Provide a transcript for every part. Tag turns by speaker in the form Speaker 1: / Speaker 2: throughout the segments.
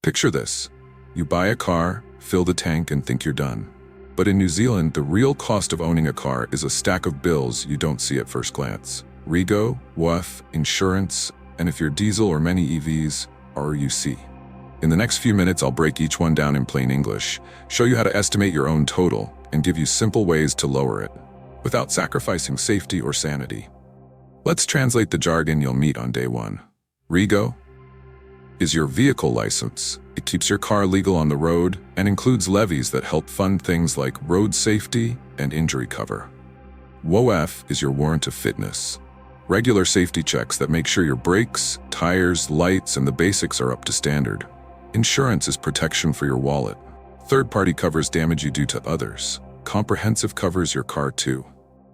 Speaker 1: Picture this. You buy a car, fill the tank, and think you're done. But in New Zealand, the real cost of owning a car is a stack of bills you don't see at first glance. Rego, WOF, insurance, and if you're diesel or many EVs, RUC. In the next few minutes, I'll break each one down in plain English, show you how to estimate your own total, and give you simple ways to lower it, without sacrificing safety or sanity. Let's translate the jargon you'll meet on day one. Rego is your vehicle license. It keeps your car legal on the road and includes levies that help fund things like road safety and injury cover. WOF is your warrant of fitness. Regular safety checks that make sure your brakes, tires, lights, and the basics are up to standard. Insurance is protection for your wallet. Third party covers damage you do to others. Comprehensive covers your car too.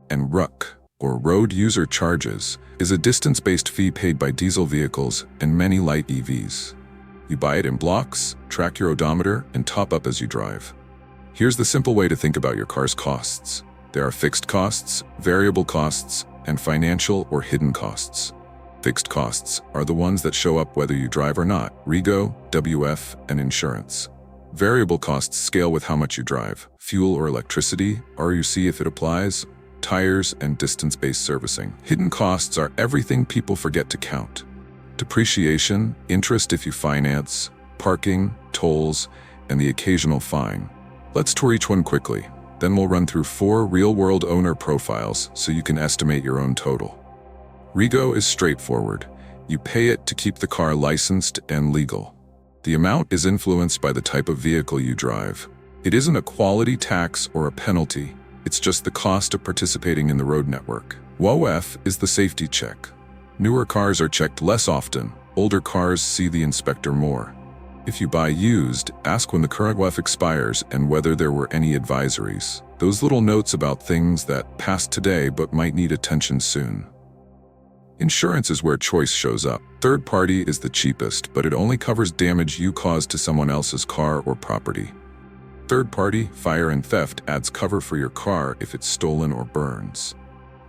Speaker 1: And RUC, or road user charges, is a distance-based fee paid by diesel vehicles and many light EVs. You buy it in blocks, track your odometer, and top up as you drive. Here's the simple way to think about your car's costs. There are fixed costs, variable costs, and financial or hidden costs. Fixed costs are the ones that show up whether you drive or not: Rego, WF, and insurance. Variable costs scale with how much you drive: fuel or electricity, RUC if it applies, tires, and distance-based servicing. Hidden costs are everything people forget to count: depreciation, interest if you finance, parking, tolls, and the occasional fine. Let's tour each one quickly. Then we'll run through 4 real-world owner profiles so you can estimate your own total. Rego is straightforward. You pay it to keep the car licensed and legal. The amount is influenced by the type of vehicle you drive. It isn't a quality tax or a penalty. It's just the cost of participating in the road network. WOF is the safety check. Newer cars are checked less often. Older cars see the inspector more. If you buy used, ask when the current WOF expires and whether there were any advisories. Those little notes about things that passed today but might need attention soon. Insurance is where choice shows up. Third party is the cheapest, but it only covers damage you caused to someone else's car or property. Third party, fire and theft, adds cover for your car if it's stolen or burns.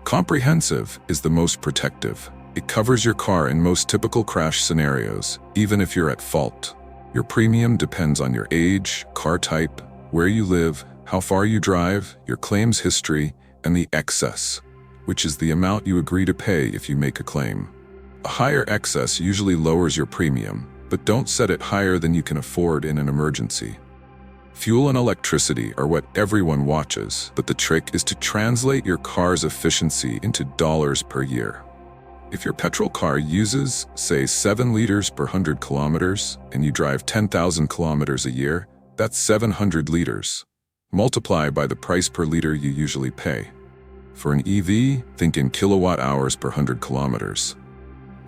Speaker 1: Comprehensive is the most protective. It covers your car in most typical crash scenarios, even if you're at fault. Your premium depends on your age, car type, where you live, how far you drive, your claims history, and the excess, which is the amount you agree to pay if you make a claim. A higher excess usually lowers your premium, but don't set it higher than you can afford in an emergency. Fuel and electricity are what everyone watches, but the trick is to translate your car's efficiency into dollars per year. If your petrol car uses, say, 7 liters per 100 kilometers, and you drive 10,000 kilometers a year, that's 700 liters. Multiply by the price per liter you usually pay. For an EV, think in kilowatt hours per 100 kilometers.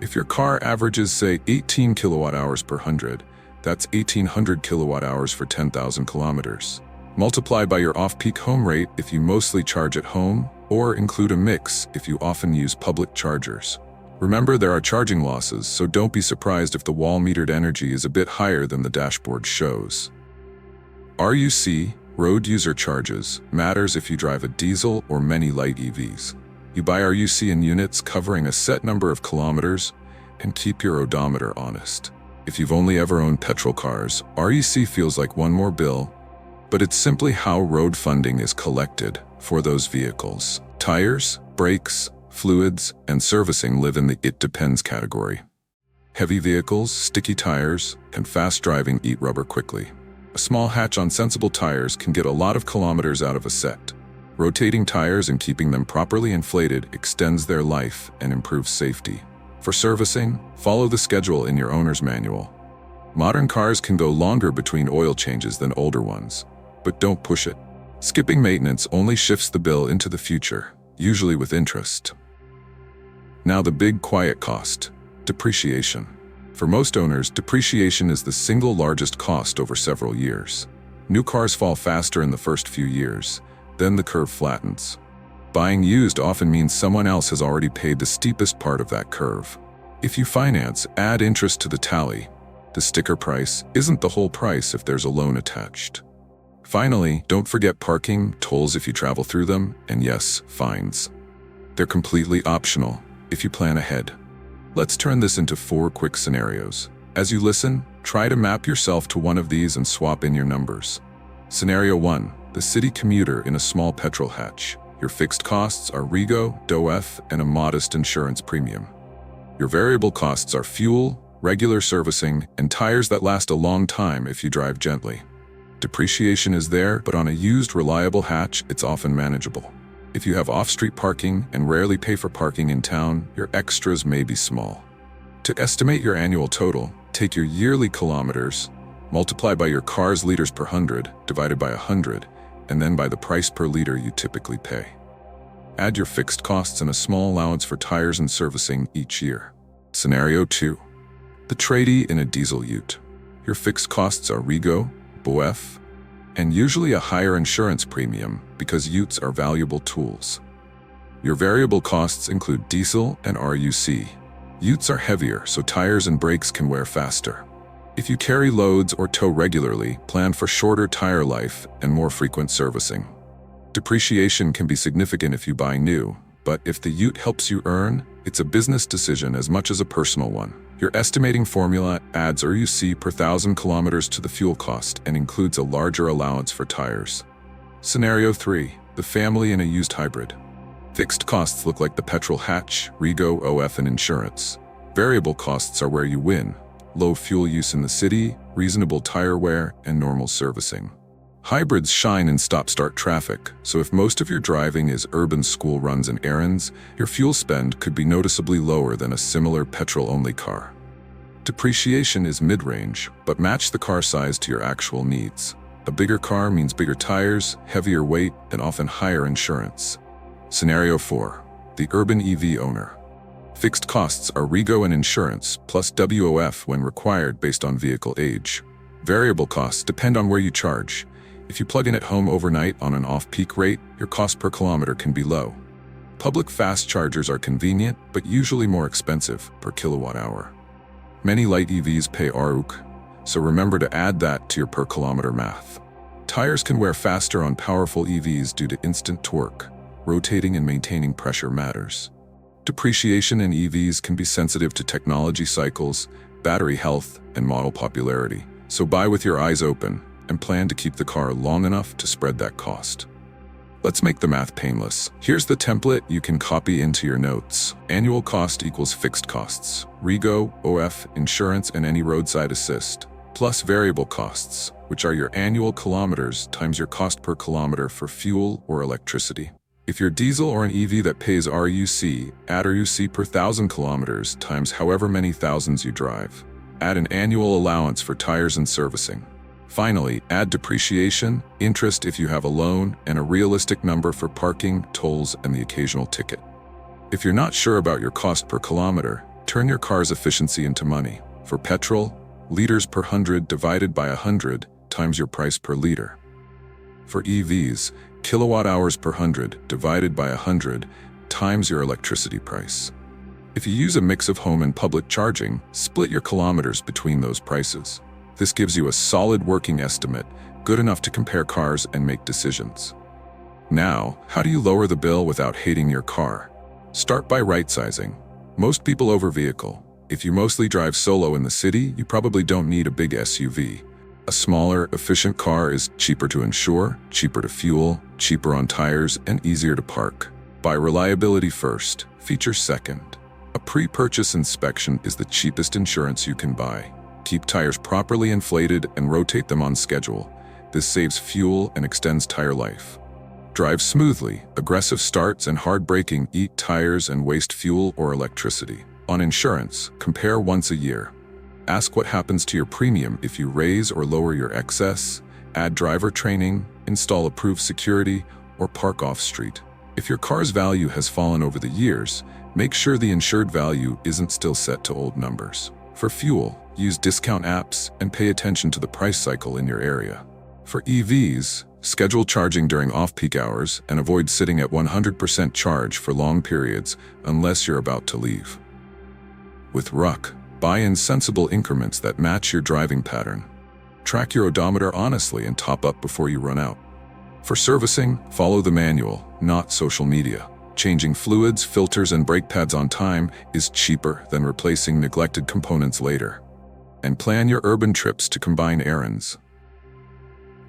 Speaker 1: If your car averages, say, 18 kilowatt hours per 100, that's 1,800 kilowatt hours for 10,000 kilometers. Multiply by your off-peak home rate if you mostly charge at home, or include a mix if you often use public chargers. Remember, there are charging losses, so don't be surprised if the wall-metered energy is a bit higher than the dashboard shows. RUC, road user charges, matters if you drive a diesel or many light EVs. You buy RUC in units covering a set number of kilometers and keep your odometer honest. If you've only ever owned petrol cars, RUC feels like one more bill, but it's simply how road funding is collected for those vehicles. Tires, brakes, fluids, and servicing live in the "it depends" category. Heavy vehicles, sticky tires, and fast driving eat rubber quickly. A small hatch on sensible tires can get a lot of kilometers out of a set. Rotating tires and keeping them properly inflated extends their life and improves safety. For servicing, follow the schedule in your owner's manual. Modern cars can go longer between oil changes than older ones, but don't push it. Skipping maintenance only shifts the bill into the future, usually with interest. Now the big quiet cost: depreciation. For most owners, depreciation is the single largest cost over several years. New cars fall faster in the first few years, then the curve flattens. Buying used often means someone else has already paid the steepest part of that curve. If you finance, add interest to the tally. The sticker price isn't the whole price if there's a loan attached. Finally, don't forget parking, tolls if you travel through them, and yes, fines. They're completely optional if you plan ahead. Let's turn this into 4 quick scenarios. As you listen, try to map yourself to one of these and swap in your numbers. Scenario 1. The city commuter in a small petrol hatch. Your fixed costs are Rego, WOF, and a modest insurance premium. Your variable costs are fuel, regular servicing, and tires that last a long time if you drive gently. Depreciation is there, but on a used, reliable hatch, it's often manageable. If you have off-street parking and rarely pay for parking in town, your extras may be small. To estimate your annual total, take your yearly kilometers, multiply by your car's liters per 100, divided by 100, and then by the price per liter you typically pay. Add your fixed costs and a small allowance for tires and servicing each year. Scenario 2. The tradie in a diesel ute. Your fixed costs are Rego, WOF, and usually a higher insurance premium because utes are valuable tools. Your variable costs include diesel and RUC. Utes are heavier, so tires and brakes can wear faster. If you carry loads or tow regularly, plan for shorter tire life and more frequent servicing. Depreciation can be significant if you buy new, but if the ute helps you earn, it's a business decision as much as a personal one. Your estimating formula adds RUC per 1,000 kilometers to the fuel cost and includes a larger allowance for tires. Scenario 3. The family in a used hybrid. Fixed costs look like the petrol hatch, Rego, WOF, and insurance. Variable costs are where you win. Low fuel use in the city, reasonable tire wear, and normal servicing. Hybrids shine in stop-start traffic, so if most of your driving is urban school runs and errands, your fuel spend could be noticeably lower than a similar petrol-only car. Depreciation is mid-range, but match the car size to your actual needs. A bigger car means bigger tires, heavier weight, and often higher insurance. Scenario 4. The urban EV owner. Fixed costs are Rego and insurance, plus WOF when required based on vehicle age. Variable costs depend on where you charge. If you plug in at home overnight on an off-peak rate, your cost per kilometer can be low. Public fast chargers are convenient, but usually more expensive per kilowatt hour. Many light EVs pay RUC, so remember to add that to your per kilometer math. Tires can wear faster on powerful EVs due to instant torque. Rotating and maintaining pressure matters. Depreciation in EVs can be sensitive to technology cycles, battery health, and model popularity, so buy with your eyes open and plan to keep the car long enough to spread that cost. Let's make the math painless. Here's the template you can copy into your notes. Annual cost equals fixed costs, Rego, WOF, insurance, and any roadside assist, plus variable costs, which are your annual kilometers times your cost per kilometer for fuel or electricity. If you're diesel or an EV that pays RUC, add RUC per 1,000 kilometers times however many thousands you drive. Add an annual allowance for tires and servicing. Finally, add depreciation, interest if you have a loan, and a realistic number for parking, tolls, and the occasional ticket. If you're not sure about your cost per kilometer, turn your car's efficiency into money. For petrol, liters per 100 divided by 100 times your price per liter. For EVs, kilowatt hours per 100 divided by 100 times your electricity price. If you use a mix of home and public charging, split your kilometers between those prices. This gives you a solid working estimate, good enough to compare cars and make decisions. Now, how do you lower the bill without hating your car? Start by right-sizing. Most people over-vehicle. If you mostly drive solo in the city, you probably don't need a big SUV. A smaller, efficient car is cheaper to insure, cheaper to fuel, cheaper on tires, and easier to park. Buy reliability first, features second. A pre-purchase inspection is the cheapest insurance you can buy. Keep tires properly inflated and rotate them on schedule. This saves fuel and extends tire life. Drive smoothly. Aggressive starts and hard braking eat tires and waste fuel or electricity. On insurance, compare once a year. Ask what happens to your premium if you raise or lower your excess, add driver training, install approved security, or park off-street. If your car's value has fallen over the years, make sure the insured value isn't still set to old numbers. For fuel, use discount apps and pay attention to the price cycle in your area. For EVs, schedule charging during off-peak hours and avoid sitting at 100% charge for long periods unless you're about to leave. With RUC, buy in sensible increments that match your driving pattern. Track your odometer honestly and top up before you run out. For servicing, follow the manual, not social media. Changing fluids, filters, and brake pads on time is cheaper than replacing neglected components later. And plan your urban trips to combine errands.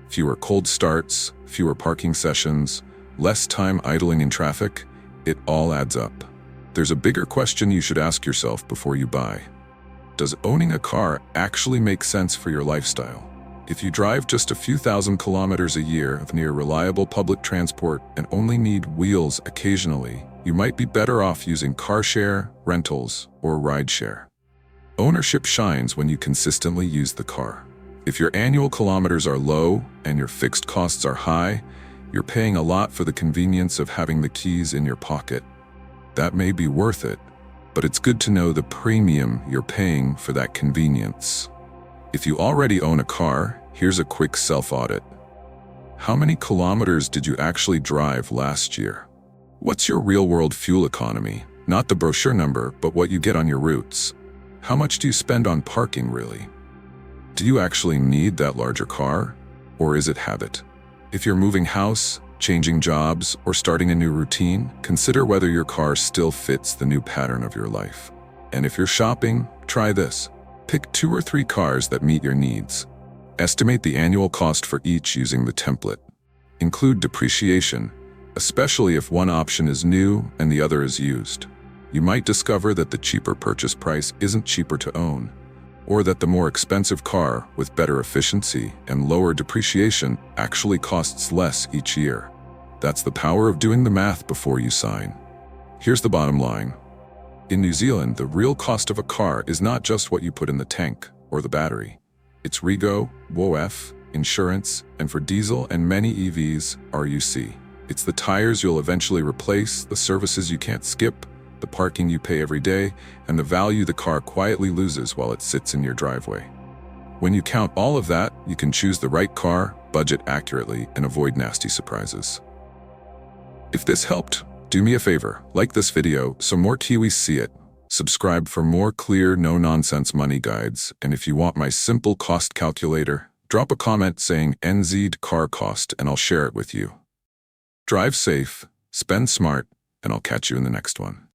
Speaker 1: Fewer cold starts, fewer parking sessions, less time idling in traffic, it all adds up. There's a bigger question you should ask yourself before you buy. Does owning a car actually make sense for your lifestyle? If you drive just a few thousand kilometers a year near reliable public transport and only need wheels occasionally, you might be better off using car share, rentals, or rideshare. Ownership shines when you consistently use the car. If your annual kilometers are low and your fixed costs are high, you're paying a lot for the convenience of having the keys in your pocket. That may be worth it, but it's good to know the premium you're paying for that convenience. If you already own a car, here's a quick self-audit. How many kilometers did you actually drive last year? What's your real-world fuel economy? Not the brochure number, but what you get on your routes. How much do you spend on parking, really? Do you actually need that larger car? Or is it habit? If you're moving house, changing jobs, or starting a new routine, consider whether your car still fits the new pattern of your life. And if you're shopping, try this. Pick 2 or 3 cars that meet your needs. Estimate the annual cost for each using the template. Include depreciation, especially if one option is new and the other is used. You might discover that the cheaper purchase price isn't cheaper to own, or that the more expensive car with better efficiency and lower depreciation actually costs less each year. That's the power of doing the math before you sign. Here's the bottom line. In New Zealand, the real cost of a car is not just what you put in the tank or the battery. It's Rego, WOF, insurance, and for diesel and many EVs, RUC. It's the tires you'll eventually replace, the services you can't skip, the parking you pay every day, and the value the car quietly loses while it sits in your driveway. When you count all of that, you can choose the right car, budget accurately, and avoid nasty surprises. If this helped, do me a favor, like this video so more Kiwis see it. Subscribe for more clear, no-nonsense money guides, and if you want my simple cost calculator, drop a comment saying NZ car cost and I'll share it with you. Drive safe, spend smart, and I'll catch you in the next one.